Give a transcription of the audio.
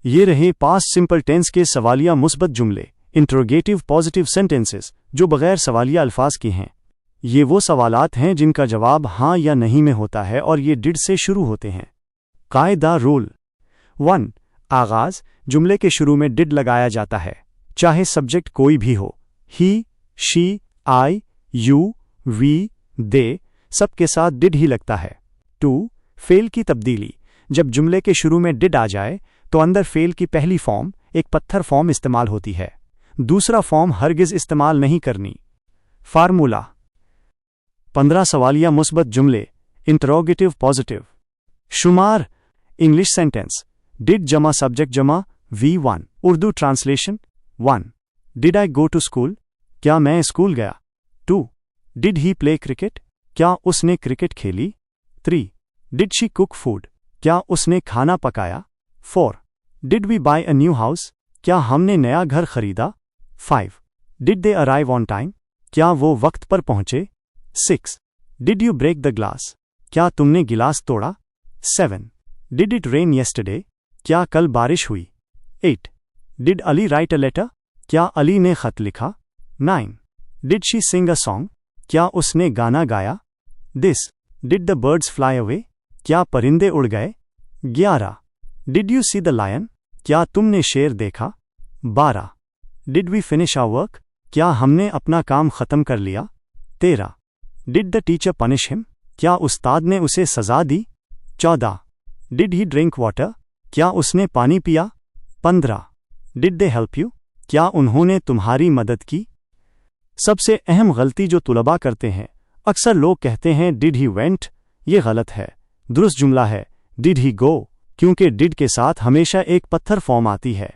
ये रहे past simple tense के सवालिया मुस्बत जुमले, इंट्रोगेटिव पॉजिटिव सेंटेंसेस जो बगैर सवालिया अल्फाज के हैं। ये वो सवालात हैं जिनका जवाब हाँ या नहीं में होता है और ये डिड से शुरू होते हैं। कायदा रूल 1। आगाज जुमले के शुरू में डिड लगाया जाता है, चाहे सब्जेक्ट कोई भी हो, ही, शी, आई, यू, वी, दे, सबके साथ डिड ही लगता है। 2। फेल की तब्दीली जब जुमले के शुरू में डिड आ जाए तो अंदर फेल की पहली फॉर्म एक पत्थर फॉर्म इस्तेमाल होती है, दूसरा फॉर्म हरगिज इस्तेमाल नहीं करनी। फार्मूला 15 सवालिया मुस्बत जुमले, इंटरोगेटिव पॉजिटिव। शुमार इंग्लिश सेंटेंस डिड जमा सब्जेक्ट जमा V1। Urdu translation 1। Did I go to school, क्या मैं स्कूल गया। 2। डिड ही प्ले क्रिकेट, क्या उसने क्रिकेट खेली। 3। डिड शी कुक फूड, क्या उसने खाना पकाया। 4। Did we buy a new house, क्या हमने नया घर खरीदा। 5। Did they arrive on time, क्या वो वक्त पर पहुंचे। 6। Did you break the glass, क्या तुमने गिलास तोड़ा। 7। डिड इट रेन येस्टरडे, क्या कल बारिश हुई। 8। Did Ali write a letter, क्या अली ने खत लिखा। 9। Did she sing a song, क्या उसने गाना गाया। This did the birds fly away, क्या परिंदे उड़ गए। 11। Did you see the lion, क्या तुमने शेर देखा। 12। Did we finish our work, क्या हमने अपना काम खत्म कर लिया। 13। Did the teacher punish him, क्या उस्ताद ने उसे सजा दी। 14। डिड ही ड्रिंक वाटर, क्या उसने पानी पिया। 15। डिड दे हेल्प यू, क्या उन्होंने तुम्हारी मदद की। सबसे अहम गलती जो तुलबा करते हैं, अक्सर लोग कहते हैं डिड ही वेंट, ये गलत है। दुरुस्त जुमला है डिड ही गो, क्योंकि डिड के साथ हमेशा एक पत्थर फॉर्म आती है।